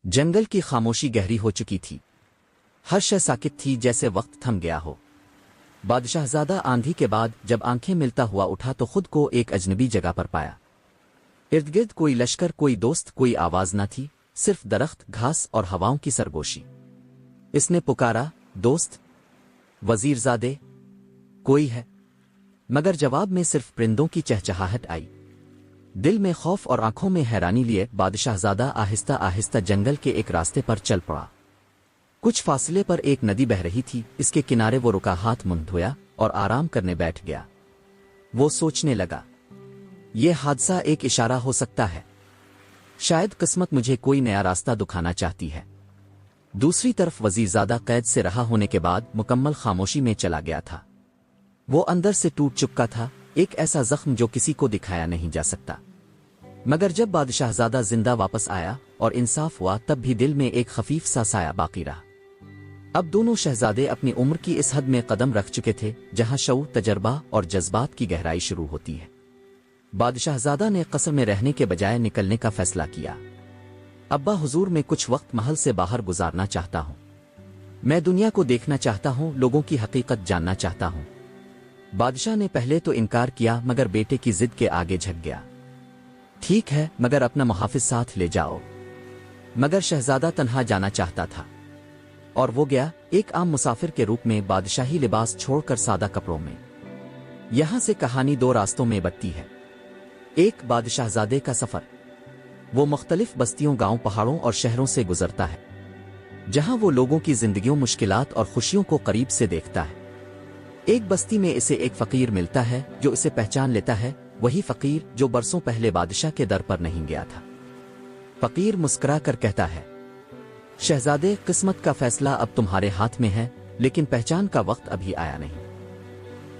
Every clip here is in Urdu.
جنگل کی خاموشی گہری ہو چکی تھی۔ ہر شے ساکت تھی جیسے وقت تھم گیا ہو۔ بادشاہ زادہ آندھی کے بعد جب آنکھیں ملتا ہوا اٹھا تو خود کو ایک اجنبی جگہ پر پایا۔ ارد گرد کوئی لشکر، کوئی دوست، کوئی آواز نہ تھی، صرف درخت، گھاس اور ہواؤں کی سرگوشی۔ اس نے پکارا، دوست، وزیر زادے، کوئی ہے؟ مگر جواب میں صرف پرندوں کی چہچہاہٹ آئی۔ دل میں خوف اور آنکھوں میں حیرانی لیے بادشاہ زادہ آہستہ آہستہ جنگل کے ایک راستے پر چل پڑا۔ کچھ فاصلے پر ایک ندی بہہ رہی تھی، اس کے کنارے وہ رکا، ہاتھ منہ دھویا اور آرام کرنے بیٹھ گیا۔ وہ سوچنے لگا، یہ حادثہ ایک اشارہ ہو سکتا ہے، شاید قسمت مجھے کوئی نیا راستہ دکھانا چاہتی ہے۔ دوسری طرف وزیر زادہ قید سے رہا ہونے کے بعد مکمل خاموشی میں چلا گیا تھا۔ وہ اندر سے ٹوٹ چکا تھا، ایک ایسا زخم جو کسی کو دکھایا نہیں جا سکتا۔ مگر جب بادشاہ زادہ زندہ واپس آیا اور انصاف ہوا، تب بھی دل میں ایک خفیف سا سایہ باقی رہا۔ اب دونوں شہزادے اپنی عمر کی اس حد میں قدم رکھ چکے تھے جہاں شعور، تجربہ اور جذبات کی گہرائی شروع ہوتی ہے۔ بادشاہ زادہ نے قصر میں رہنے کے بجائے نکلنے کا فیصلہ کیا۔ ابا حضور، میں کچھ وقت محل سے باہر گزارنا چاہتا ہوں۔ میں دنیا کو دیکھنا چاہتا ہوں، لوگوں کی حقیقت جاننا چاہتا ہوں۔ بادشاہ نے پہلے تو انکار کیا، مگر بیٹے کی ضد کے آگے جھک گیا۔ ٹھیک ہے، مگر اپنا محافظ ساتھ لے جاؤ۔ مگر شہزادہ تنہا جانا چاہتا تھا، اور وہ گیا، ایک عام مسافر کے روپ میں، بادشاہی لباس چھوڑ کر سادہ کپڑوں میں۔ یہاں سے کہانی دو راستوں میں بٹتی ہے۔ ایک، بادشاہ زادے کا سفر۔ وہ مختلف بستیوں، گاؤں، پہاڑوں اور شہروں سے گزرتا ہے، جہاں وہ لوگوں کی زندگیوں، مشکلات اور خوشیوں کو قریب سے دیکھتا ہے۔ ایک بستی میں اسے ایک فقیر ملتا ہے جو اسے پہچان لیتا ہے، وہی فقیر جو برسوں پہلے بادشاہ کے در پر نہیں گیا تھا۔ فقیر مسکرا کر کہتا ہے، شہزادے، قسمت کا فیصلہ اب تمہارے ہاتھ میں ہے، لیکن پہچان کا وقت ابھی آیا نہیں۔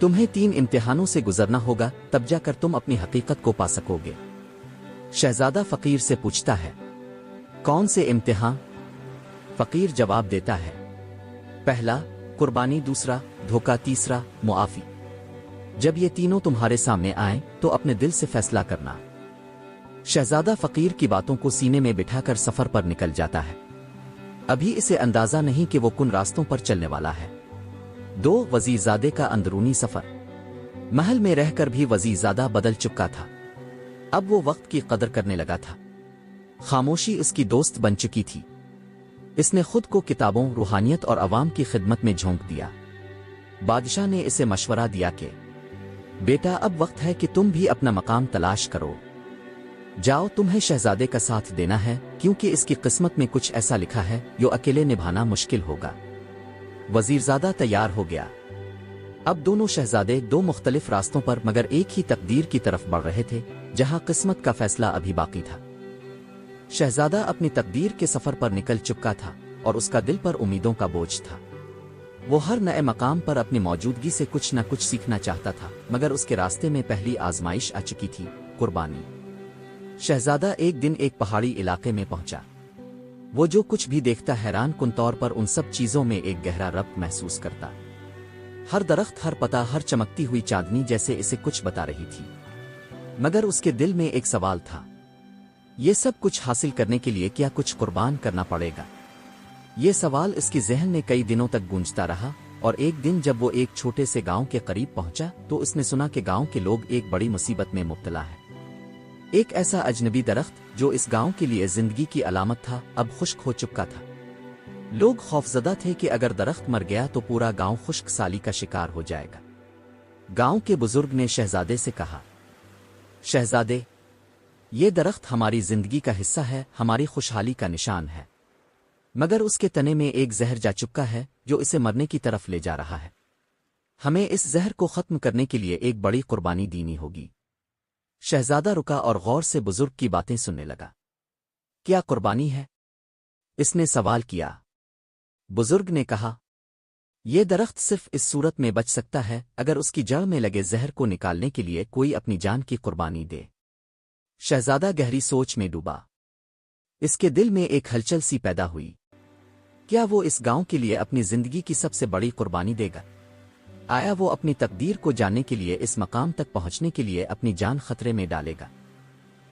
تمہیں 3 امتحانوں سے گزرنا ہوگا، تب جا کر تم اپنی حقیقت کو پا سکو گے۔ شہزادہ فقیر سے پوچھتا ہے، کون سے امتحان؟ فقیر جواب دیتا ہے، پہلا قربانی، دوسرا دھوکہ، تیسرا معافی۔ جب یہ تینوں تمہارے سامنے آئیں تو اپنے دل سے فیصلہ کرنا۔ شہزادہ فقیر کی باتوں کو سینے میں بٹھا کر سفر پر نکل جاتا ہے۔ ابھی اسے اندازہ نہیں کہ وہ کن راستوں پر چلنے والا ہے۔ 2، وزیر زادے کا اندرونی سفر۔ محل میں رہ کر بھی وزیر زادہ بدل چکا تھا۔ اب وہ وقت کی قدر کرنے لگا تھا۔ خاموشی اس کی دوست بن چکی تھی۔ اس نے خود کو کتابوں، روحانیت اور عوام کی خدمت میں جھونک دیا۔ بادشاہ نے اسے مشورہ دیا کہ بیٹا، اب وقت ہے کہ تم بھی اپنا مقام تلاش کرو۔ جاؤ، تمہیں شہزادے کا ساتھ دینا ہے، کیونکہ اس کی قسمت میں کچھ ایسا لکھا ہے جو اکیلے نبھانا مشکل ہوگا۔ وزیر زادہ تیار ہو گیا۔ اب دونوں شہزادے 2 مختلف راستوں پر مگر ایک ہی تقدیر کی طرف بڑھ رہے تھے، جہاں قسمت کا فیصلہ ابھی باقی تھا۔ شہزادہ اپنی تقدیر کے سفر پر نکل چکا تھا اور اس کا دل پر امیدوں کا بوجھ تھا۔ وہ ہر نئے مقام پر اپنی موجودگی سے کچھ نہ کچھ سیکھنا چاہتا تھا، مگر اس کے راستے میں پہلی آزمائش آ چکی تھی، قربانی۔ شہزادہ ایک دن ایک پہاڑی علاقے میں پہنچا۔ وہ جو کچھ بھی دیکھتا حیران کن طور پر ان سب چیزوں میں ایک گہرا ربط محسوس کرتا۔ ہر درخت، ہر پتا، ہر چمکتی ہوئی چاندنی جیسے اسے کچھ بتا رہی تھی۔ مگر اس کے دل میں ایک سوال تھا، یہ سب کچھ حاصل کرنے کے لیے کیا کچھ قربان کرنا پڑے گا؟ یہ سوال اس کی ذہن میں کئی دنوں تک گونجتا رہا، اور ایک دن جب وہ ایک چھوٹے سے گاؤں کے قریب پہنچا تو اس نے سنا کہ گاؤں کے لوگ ایک بڑی مصیبت میں مبتلا ہے۔ ایک ایسا اجنبی درخت جو اس گاؤں کے لیے زندگی کی علامت تھا، اب خشک ہو چکا تھا۔ لوگ خوفزدہ تھے کہ اگر درخت مر گیا تو پورا گاؤں خشک سالی کا شکار ہو جائے گا۔ گاؤں کے بزرگ نے شہزادے سے کہا، شہزادے، یہ درخت ہماری زندگی کا حصہ ہے، ہماری خوشحالی کا نشان ہے، مگر اس کے تنے میں ایک زہر جا چکا ہے جو اسے مرنے کی طرف لے جا رہا ہے۔ ہمیں اس زہر کو ختم کرنے کے لیے ایک بڑی قربانی دینی ہوگی۔ شہزادہ رکا اور غور سے بزرگ کی باتیں سننے لگا۔ کیا قربانی ہے؟ اس نے سوال کیا۔ بزرگ نے کہا، یہ درخت صرف اس صورت میں بچ سکتا ہے اگر اس کی جڑ میں لگے زہر کو نکالنے کے لیے کوئی اپنی جان کی قربانی دے۔ شہزادہ گہری سوچ میں ڈوبا۔ اس کے دل میں ایک ہلچل سی پیدا ہوئی۔ کیا وہ اس گاؤں کے لیے اپنی زندگی کی سب سے بڑی قربانی دے گا؟ آیا وہ اپنی تقدیر کو جاننے کے لیے، اس مقام تک پہنچنے کے لیے اپنی جان خطرے میں ڈالے گا؟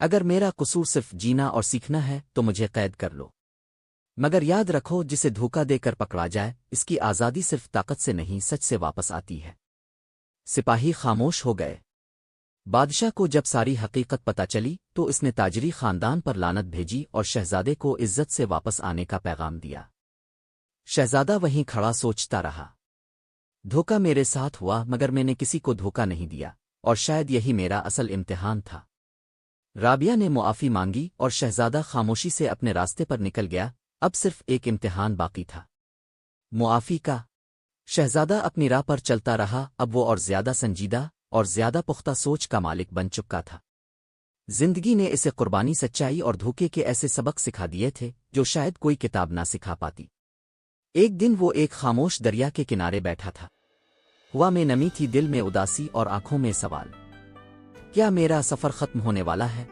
اگر میرا قصور صرف جینا اور سیکھنا ہے تو مجھے قید کر لو، مگر یاد رکھو جسے دھوکہ دے کر پکڑا جائے اس کی آزادی صرف طاقت سے نہیں سچ سے واپس آتی ہے۔ سپاہی خاموش ہو گئے۔ بادشاہ کو جب ساری حقیقت پتہ چلی تو اس نے تاجری خاندان پر لعنت بھیجی اور شہزادے کو عزت سے واپس آنے کا پیغام دیا۔ شہزادہ وہیں کھڑا سوچتا رہا، دھوکہ میرے ساتھ ہوا مگر میں نے کسی کو دھوکہ نہیں دیا، اور شاید یہی میرا اصل امتحان تھا۔ رابعہ نے معافی مانگی اور شہزادہ خاموشی سے اپنے راستے پر نکل گیا۔ اب صرف ایک امتحان باقی تھا، معافی کا۔ شہزادہ اپنی راہ پر چلتا رہا، اب وہ اور زیادہ سنجیدہ اور زیادہ پختہ سوچ کا مالک بن چکا تھا۔ زندگی نے اسے قربانی، سچائی اور دھوکے کے ایسے سبق سکھا دیے تھے جو شاید کوئی کتاب نہ سکھا پاتی۔ ایک دن وہ ایک خاموش دریا کے کنارے بیٹھا تھا۔ ہوا میں نمی تھی، دل میں اداسی اور آنکھوں میں سوال، کیا میرا سفر ختم ہونے والا ہے؟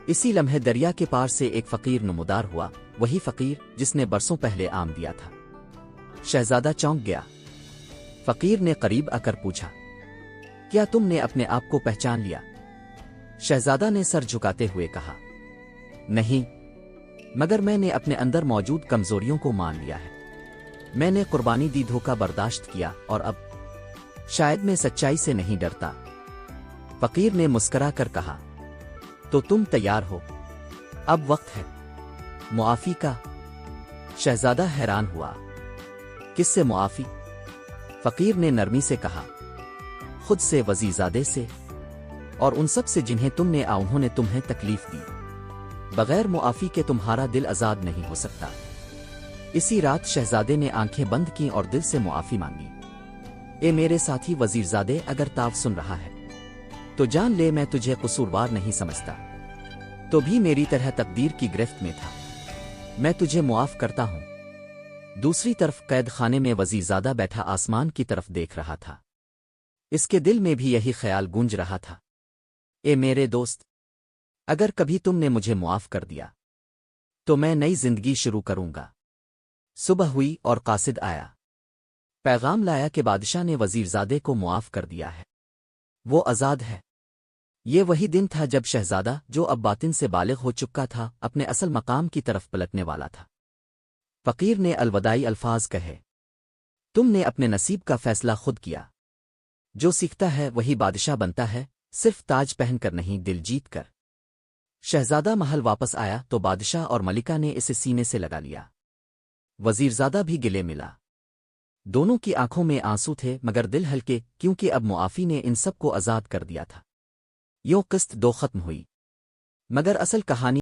اسی لمحے دریا کے پار سے ایک فقیر نمودار ہوا، وہی فقیر جس نے برسوں پہلے آم دیا تھا۔ شہزادہ چونک گیا۔ فقیر نے قریب آ کر پوچھا، کیا تم نے اپنے آپ کو پہچان لیا؟ شہزادہ نے سر جھکاتے ہوئے کہا، نہیں، مگر میں نے اپنے اندر موجود کمزوریوں کو مان لیا ہے۔ میں نے قربانی دی، دھوکہ برداشت کیا، اور اب شاید میں سچائی سے نہیں ڈرتا۔ فقیر نے مسکرا کر کہا، تو تم تیار ہو؟ اب وقت ہے معافی کا۔ شہزادہ حیران ہوا، کس سے معافی؟ فقیر نے نرمی سے کہا، خود سے، وزیرزادے سے، اور ان سب سے جنہیں تم نے انہوں نے تمہیں تکلیف دی۔ بغیر معافی کے تمہارا دل آزاد نہیں ہو سکتا۔ اسی رات شہزادے نے آنکھیں بند کیں اور دل سے معافی مانگی۔ اے میرے ساتھی وزیرزادے، اگر تاؤ سن رہا ہے تو جان لے میں تجھے قصوروار نہیں سمجھتا، تو بھی میری طرح تقدیر کی گرفت میں تھا۔ میں تجھے معاف کرتا ہوں۔ دوسری طرف قید خانے میں وزیرزادہ بیٹھا آسمان کی طرف دیکھ رہا تھا۔ اس کے دل میں بھی یہی خیال گونج رہا تھا، اے میرے دوست، اگر کبھی تم نے مجھے معاف کر دیا تو میں نئی زندگی شروع کروں گا۔ صبح ہوئی اور قاصد آیا، پیغام لایا کہ بادشاہ نے وزیرزادے کو معاف کر دیا ہے، وہ آزاد ہے۔ یہ وہی دن تھا جب شہزادہ، جو اب باطن سے بالغ ہو چکا تھا، اپنے اصل مقام کی طرف پلٹنے والا تھا۔ فقیر نے الوداعی الفاظ کہے، تم نے اپنے نصیب کا فیصلہ خود کیا۔ جو سیکھتا ہے وہی بادشاہ بنتا ہے، صرف تاج پہن کر نہیں، دل جیت کر۔ شہزادہ محل واپس آیا تو بادشاہ اور ملکہ نے اسے سینے سے لگا لیا۔ وزیرزادہ بھی گلے ملا۔ دونوں کی آنکھوں میں آنسو تھے مگر دل ہلکے، کیونکہ اب معافی نے ان سب کو آزاد کر دیا تھا۔ یوں قسط دو ختم ہوئی، مگر اصل کہانی